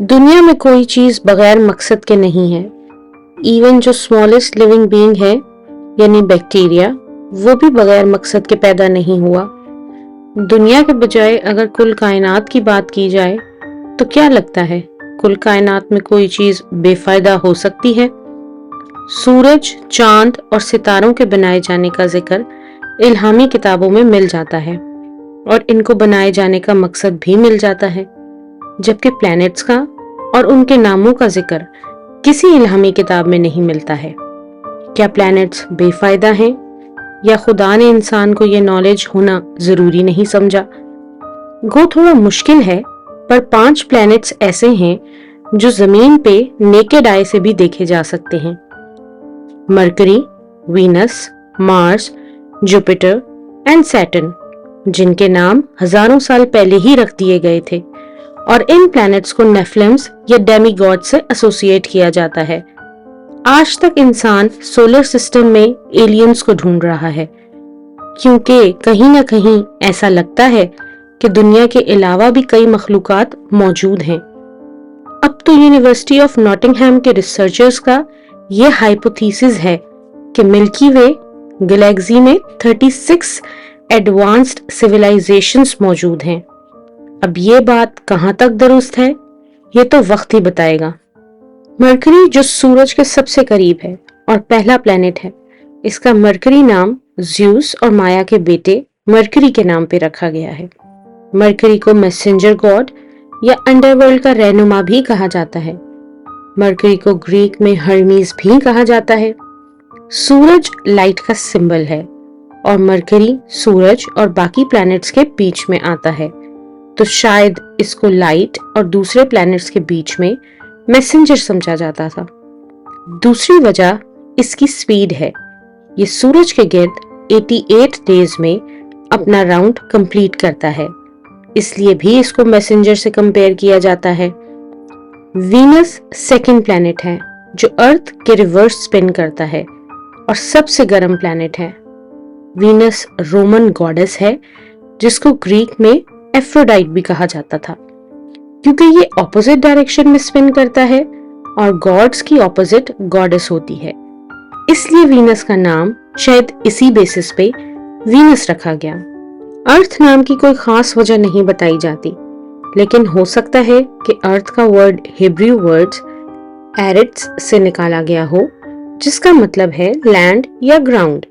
दुनिया में कोई चीज बगैर मकसद के नहीं है। इवन जो स्मॉलेस्ट लिविंग बीइंग है यानी बैक्टीरिया, वो भी बगैर मकसद के पैदा नहीं हुआ। दुनिया के बजाय अगर कुल कायनात की बात की जाए तो क्या लगता है कुल कायनात में कोई चीज बेफायदा हो सकती है? सूरज, चांद और सितारों के बनाए जाने का जिक्र इल्हामी किताबों में मिल जाता है और इनको बनाए जाने का मकसद भी मिल जाता है, जबकि प्लैनेट्स का और उनके नामों का जिक्र किसी इल्हामी किताब में नहीं मिलता है। क्या प्लैनेट्स बेफायदा हैं या खुदा ने इंसान को यह नॉलेज होना जरूरी नहीं समझा? गो थोड़ा मुश्किल है, पर 5 प्लैनेट्स ऐसे हैं जो जमीन पे नेकेड आई से भी देखे जा सकते हैं। Mercury, Venus, Mars, Jupiter and Saturn, जिनके नाम हजारों साल पहले ही रख दिए गए थे, और इन प्लैनेट्स को नेफिलिम्स या डेमीगॉड से एसोसिएट किया जाता है। आज तक इंसान सोलर सिस्टम में एलियंस को ढूंढ रहा है, क्योंकि कहीं ना कहीं ऐसा लगता है कि दुनिया के अलावा भी कई मखलूकात मौजूद हैं। अब तो यूनिवर्सिटी ऑफ नॉटिंघम के रिसर्चर्स का यह हाइपोथेसिस है कि मिल्की वे गैलेक्सी में 36 एडवांस्ड सिविलाइजेशंस मौजूद हैं। अब ये बात कहां तक दुरुस्त है, ये तो वक्त ही बताएगा। मरकरी जो सूरज के सबसे करीब है और पहला प्लेनेट है, इसका मरकरी नाम ज़्यूस और माया के बेटे मरकरी के नाम पे रखा गया है। मरकरी को मैसेंजर गॉड या अंडरवर्ल्ड का रहनुमा भी कहा जाता है। मरकरी को ग्रीक में हर्मीज भी कहा जाता है। सूरज लाइट का सिंबल है और मरकरी सूरज और बाकी प्लैनेट्स के बीच में आता है, तो शायद इसको लाइट और दूसरे प्लैनेट्स के बीच में मैसेंजर समझा जाता था। दूसरी वजह इसकी स्पीड है। ये सूरज के गिर्द 88 डेज में अपना राउंड कंप्लीट करता है, इसलिए भी इसको मैसेंजर से कंपेयर किया जाता है। वीनस सेकंड प्लैनेट है जो अर्थ के रिवर्स स्पिन करता है और सबसे गर्म प्लैनेट है। वीनस रोमन गॉडेस है, जिसको ग्रीक में एफ्रोडाइट भी कहा जाता था, क्योंकि ये ऑपोजिट डायरेक्शन में स्पिन करता है और गॉड्स की ऑपोजिट गॉडेस होती है। इसलिए वीनस का नाम शायद इसी बेसिस पे वीनस रखा गया। अर्थ नाम की कोई खास वजह नहीं बताई जाती, लेकिन हो सकता है कि अर्थ का वर्ड हिब्रू वर्ड्स एरिट्स से निकाला गया हो, जिसका मतलब है लैंड या ग्राउंड।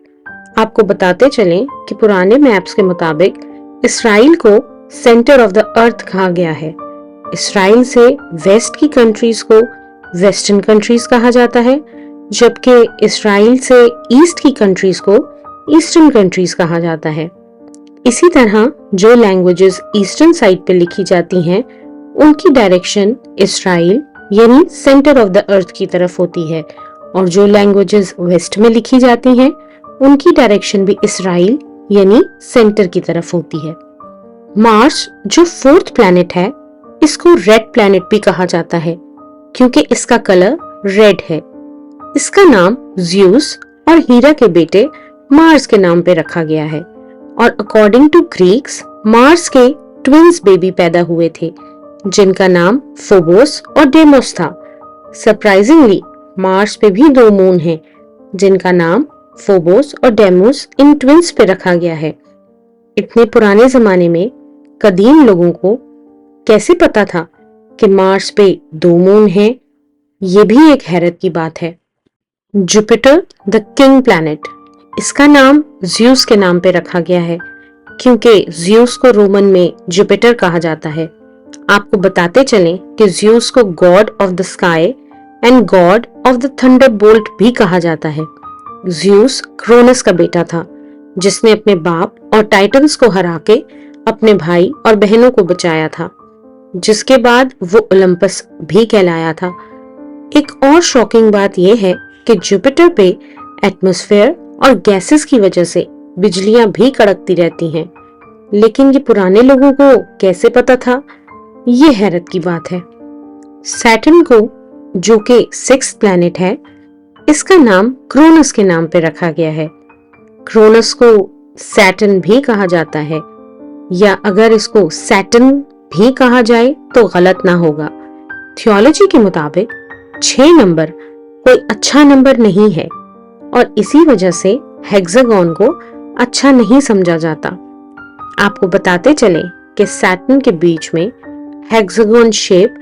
आपको बताते चलें कि पुराने मैप्स के मुताबिक इसराइल को सेंटर ऑफ द अर्थ कहा गया है। इसराइल से वेस्ट की कंट्रीज को वेस्टर्न कंट्रीज कहा जाता है, जबकि इसराइल से ईस्ट की कंट्रीज को ईस्टर्न कंट्रीज कहा जाता है। इसी तरह जो लैंग्वेजेस ईस्टर्न साइड पे लिखी जाती हैं, उनकी डायरेक्शन इसराइल यानी सेंटर ऑफ द अर्थ की तरफ होती है, और जो लैंग्वेजेस वेस्ट में लिखी जाती हैं, उनकी डायरेक्शन भी इसराइल यानी सेंटर की तरफ होती है। मार्स जो 4th प्लैनेट है, इसको रेड प्लैनेट भी कहा जाता है, क्योंकि इसका कलर रेड है। इसका नाम ज़्यूस और हीरा के बेटे मार्स के नाम पे रखा गया है, और अकॉर्डिंग टू ग्रीक्स मार्स के ट्विंस बेबी पैदा हुए थे, जिनका नाम फोबोस और डेमोस था। सरप्राइजिंगली मार्स पे भी 2 मून हैं, जिनका नाम फोबोस और डेमोस इन ट्विंस पे रखा गया है। इतने पुराने जमाने में कदीम लोगों को कैसे पता था कि मार्स पे 2 मून हैं? ये भी एक हैरत की बात है। जुपिटर द किंग प्लैनेट, इसका नाम ज़्यूस के नाम पे रखा गया है, क्योंकि ज़्यूस को रोमन में जुपिटर कहा जाता है। आपको बताते चलें कि ज़्यूस को God of the sky and God of the Thunderbolt भी कहा जाता है। ज़्यूस क्रोनस का बेटा था, जिसने अपने बाप और टाइटन्स को हरा के अपने भाई और बहनों को बचाया था, जिसके बाद वो ओलंपस भी कहलाया था। एक और शॉकिंग बात यह है कि जुपिटर पे एटमॉस्फेयर और गैसेस की वजह से बिजलियां भी कड़कती रहती हैं, लेकिन ये पुराने लोगों को कैसे पता था, ये हैरत की बात है। सैटर्न को, जो कि 6th प्लैनेट है, इसका नाम क्रोनस के नाम पे रखा गया है। क्रोनस को सैटर्न भी कहा जाता है, या अगर इसको सैटर्न भी कहा जाए तो गलत ना होगा। थियोलॉजी के मुताबिक 6 नंबर कोई अच्छा नंबर नहीं है और इसी वजह से हेक्सागन को अच्छा नहीं समझा जाता। आपको बताते चले कि सैटर्न के बीच में हेक्सागन शेप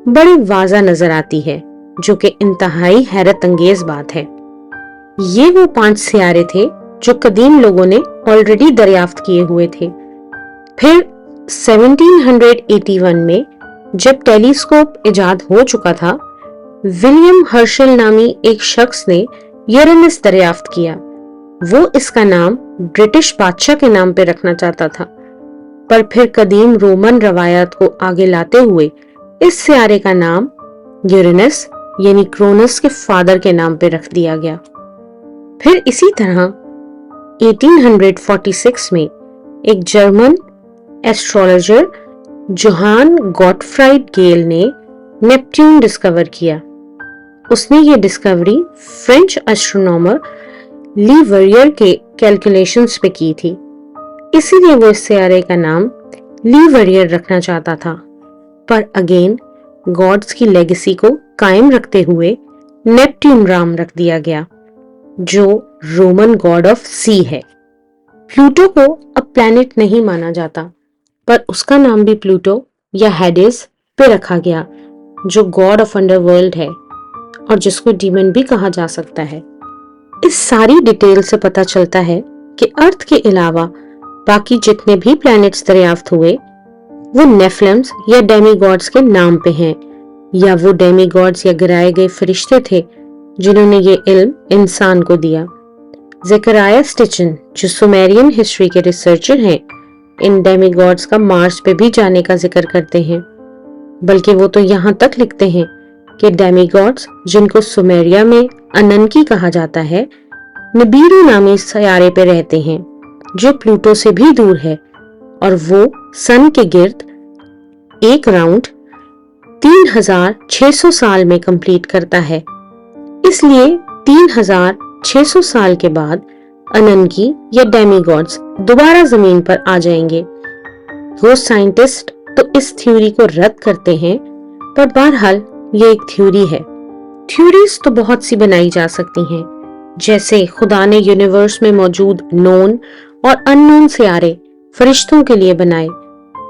बड़ी वाज़ा नजर आती है, जो कि इंतहाई हैरत अंगेज बात है। ये वो 5 सियारे थे जो कदीम लोगों ने ऑलरेडी दरियाफ्त किए हुए थे। फिर 1781 में जब टेलीस्कोप इजाद हो चुका था, विलियम हर्शल नामी एक शख्स ने यूरेनस दरियाफ्त किया। वो इसका नाम ब्रिटिश बादशाह के नाम पे रखना चाहता था, पर फिर कदीम रोमन रवायत को आगे लाते हुए इस सियारे का नाम यूरेनस यानी क्रोनस के फादर के नाम पे रख दिया गया। फिर इसी तरह 1846 में एक जर्मन एस्ट्रोलॉजर जोहान गॉटफ्राइड गेल ने नेपट्यून डिस्कवर किया। उसने ये डिस्कवरी फ्रेंच एस्ट्रोनॉमर ली वर्रियर के कैलकुलेशंस पे की थी, इसीलिए वो इस सियारे का नाम ली वर्रियर रखना चाहता था। पर अगेन गॉड्स की लेगेसी को कायम रखते हुए नेपट्यून राम रख दिया गया, जो रोमन गॉड ऑफ सी है। प्लूटो को अब प्लैनेट नहीं माना जाता, पर उसका नाम भी प्लूटो या हेडिस पे रखा गया, जो गॉड ऑफ अंडरवर्ल्ड है और जिसको डीमन भी कहा जा सकता है। इस सारी डिटेल से पता चलता है कि अर्थ के अलावा बाकी जितने भी प्लैनेट्स दरियाफ्त हुए वो नेफिलिम्स या डेमीगॉड्स के नाम पे हैं, या वो डेमीगॉड्स या गिराए गए फरिश्ते थे जिन्होंने ये इल्म इंसान को दिया। ज़करिया स्टिचन, जो सुमेरियन हिस्ट्री के रिसर्चर हैं, इन डेमीगॉड्स का मार्स पे भी जाने का जिक्र करते हैं, बल्कि वो तो यहाँ तक लिखते हैं कि डेमीगॉड्स, जिनको सुमेरिया में अननकी कहा जाता है, निबीरू नामी सयारे पे रहते हैं, जो प्लूटो से भी दूर है, और वो सन के गिर्द एक राउंड 3600 साल में कंप्लीट करता है। इसलिए 3600 साल के बाद अननकी या डेमीगॉड्स दोबारा जमीन पर आ जाएंगे। वो साइंटिस्ट तो इस थ्योरी को रद्द करते हैं, पर बहरहाल ये एक थ्योरी है। थ्योरीज तो बहुत सी बनाई जा सकती हैं, जैसे खुदा ने यूनिवर्स में मौजूद नोन और अननोन सियारे फरिश्तों के लिए बनाए,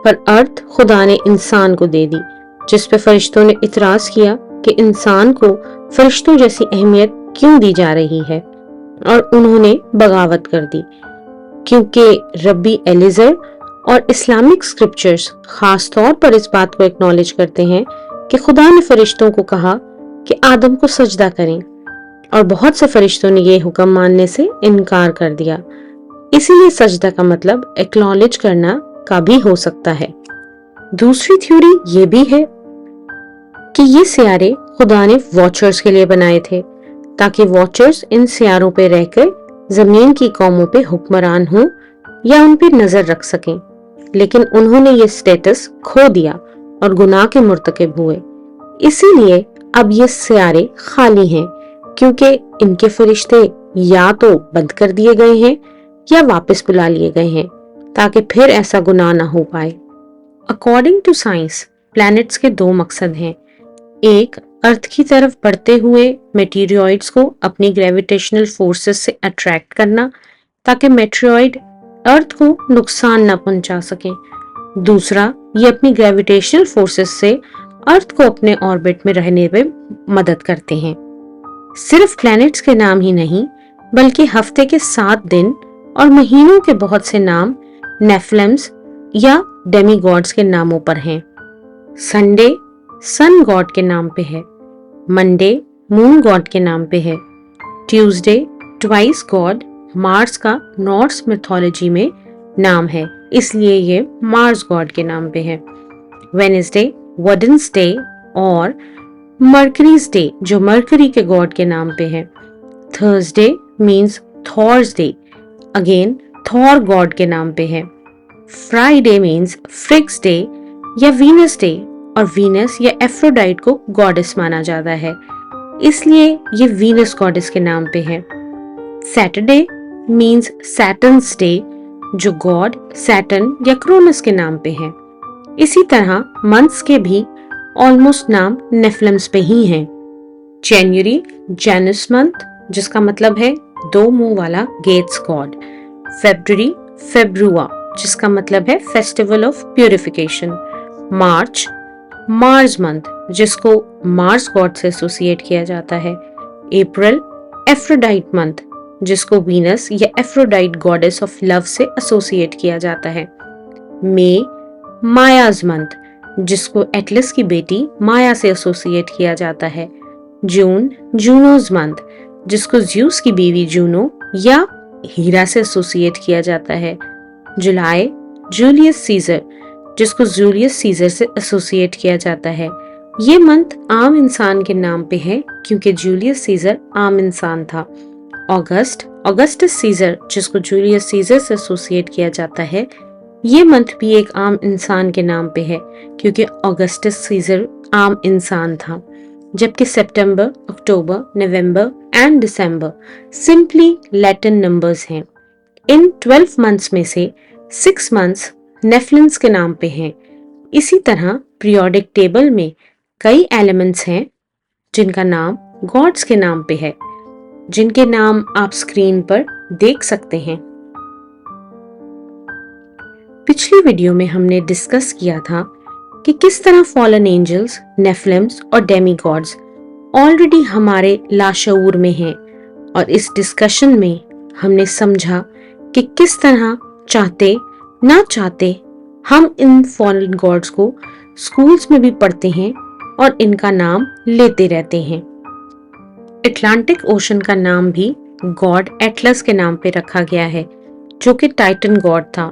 पर अर्थ खुदा ने इंसान को दे दी, जिस पे फरिश्तों ने इतराज किया कि इंसान को फरिश्तों जैसी अहमियत क्यों दी जा रही है, और उन्होंने बगावत कर दी, क्योंकि रब्बी एलिज़र और इस्लामिक स्क्रिप्चर्स खास तौर पर इस बात को एक्नॉलेज करते हैं कि खुदा ने फरिश्तों को कहा कि आदम को सजदा करें, और बहुत से फरिश्तों ने ये हुक्म मानने से इनकार कर दिया। इसीलिए सजदा का मतलब एक्नॉलेज करना का भी हो सकता है। दूसरी थ्योरी ये भी है कि ये सियारे खुदा ने वॉचर्स के लिए बनाए थे, ताकि वॉचर्स इन सियारों पे रहकर जमीन की कौमों पे हुक्मरान हों या उन पे नजर रख सकें, लेकिन उन्होंने ये स्टेटस खो दिया और गुनाह के मुर्तकिब हुए। इसीलिए अब ये सियारे खाली हैं, क्योंकि इनके फरिश्ते या तो बंद कर दिए गए हैं या वापस बुला लिए गए हैं, ताकि फिर ऐसा गुनाह ना हो पाए। अकॉर्डिंग टू साइंस, प्लैनेट्स के 2 मकसद हैं। एक, अर्थ की तरफ बढ़ते हुए मेटीरियोइड्स को अपनी ग्रेविटेशनल फोर्सेस से अट्रैक्ट करना, ताकि मेटेरॉइड अर्थ को नुकसान न पहुंचा सके। दूसरा, ये अपनी ग्रेविटेशनल फोर्सेस से अर्थ को अपने ऑर्बिट में रहने में मदद करते हैं। सिर्फ प्लैनेट्स के नाम ही नहीं, बल्कि हफ्ते के 7 दिन और महीनों के बहुत से नाम नेफिलिम्स या डेमीगॉड्स के नामों पर हैं। संडे सन गॉड के नाम पे है, मंडे मून गॉड के नाम पे है। ट्यूसडे ट्वाइस गॉड मार्स का नॉर्स मिथोलॉजी में नाम है, इसलिए ये मार्स गॉड के नाम पे है। वेडनेसडे वुडन्स डे और मर्करीज डे जो मर्करी के गॉड के नाम पे है। Thursday means थॉर्स day, again Thor God के नाम पे है। फ्राइडे मीन्स फ्रिक्स डे या वीनस डे, और वीनस या एफ्रोडाइट को गॉडेस माना जाता है, इसलिए ये वीनस गॉडेस के नाम पे है। सैटरडे मीन्स सैटर्न्स डे जो गॉड सैटर्न या क्रोनस के नाम पे है। इसी तरह मंथ्स के भी ऑलमोस्ट नाम नेफिलिम्स पे ही हैं। जनवरी जैनस मंथ जिसका मतलब है दो मुंह वाला गेट्स गॉड। फेब्रुअरी फेब्रुआ जिसका मतलब है festival of purification. March Mars month जिसको मार्स गॉड से एसोसिएट किया जाता है। अप्रैल एफ्रोडाइट मंथ जिसको वीनस या एफ्रोडाइट गॉडेस ऑफ लव से एसोसिएट किया जाता है। मई मायाज मंथ जिसको एटलस की बेटी माया से एसोसिएट किया जाता है। जून जूनोज मंथ जिसको ज्यूस की बीवी जूनो या हीरा से एसोसिएट किया जाता है। जुलाई जूलियस सीजर जिसको जूलियस सीजर से एसोसिएट किया जाता है। ये मंथ आम इंसान के नाम पे है क्योंकि जूलियस सीजर आम इंसान था। अगस्त ऑगस्टस सीजर जिसको जूलियस सीजर से एसोसिएट किया जाता है, ये मंथ भी एक आम इंसान के नाम पे है क्योंकि ऑगस्टस सीजर आम इंसान था। जबकि September October November and December simply Latin numbers हैं। इन 12 मंथ्स में से 6 मंथ्स नेफिलिम्स के नाम पे हैं। इसी तरह पीरियोडिक टेबल में कई एलिमेंट्स हैं जिनका नाम गॉड्स के नाम पे है, जिनके नाम आप स्क्रीन पर देख सकते हैं। पिछली वीडियो में हमने डिस्कस किया था कि किस तरह फॉलन एंजल्स, नेफिलिम्स और डेमीगॉड्स ऑलरेडी हमारे लाशऊर में हैं, और इस डिस्कशन में हमने समझा कि किस तरह चाहते ना चाहते हम इन फॉलन गॉड्स को स्कूल्स में भी पढ़ते हैं और इनका नाम लेते रहते हैं। अटलांटिक ओशन का नाम भी गॉड एटलस के नाम पे रखा गया है जो कि टाइटन गॉड था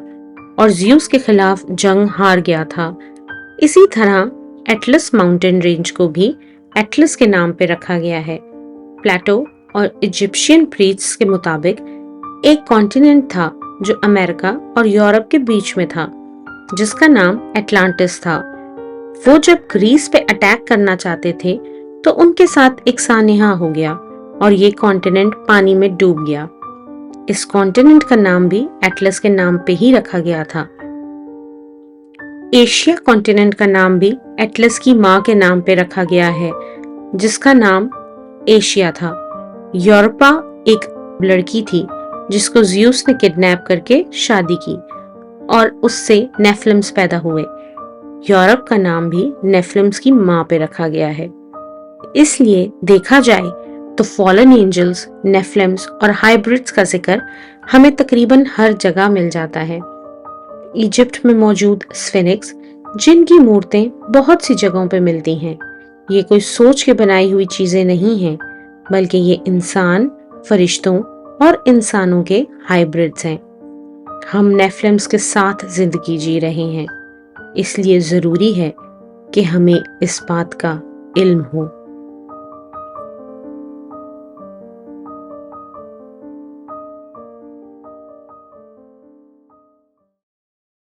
और ज़्यूस के खिलाफ जंग हार गया था। इसी तरह एटलस माउंटेन रेंज को भी एटलस के नाम पे रखा गया है। प्लेटो और इजिप्शियन प्रीस्ट्स के मुताबिक एक कॉन्टिनेंट था जो अमेरिका और यूरोप के बीच में था जिसका नाम एटलांटिस था। वो जब ग्रीस पे अटैक करना चाहते थे तो उनके साथ एक सानेहा हो गया और ये कॉन्टिनेंट पानी में डूब गया। इस कॉन्टिनेंट का नाम भी एटलस के नाम पे ही रखा गया था। एशिया कॉन्टिनेंट का नाम भी एटलस की माँ के नाम पे रखा गया है जिसका नाम एशिया था। यूरोपा एक लड़की थी जिसको ज़्यूस ने किडनैप करके शादी की और उससे नेफिलिम्स पैदा हुए। यूरोप का नाम भी नेफिलिम्स की माँ पे रखा गया है। इसलिए देखा जाए तो फॉलन एंजल्स, नेफिलिम्स और हाइब्रिड्स का जिक्र हमें तकरीबन हर जगह मिल जाता है। इजिप्ट में मौजूद स्फिनिक्स जिनकी मूर्तें बहुत सी जगहों पे मिलती हैं, ये कोई सोच के बनाई हुई चीजें नहीं हैं, बल्कि ये इंसान, फरिश्तों और इंसानों के हाइब्रिड्स हैं। हम नेफिलिम्स के साथ जिंदगी जी रहे हैं, इसलिए जरूरी है कि हमें इस बात का इल्म हो।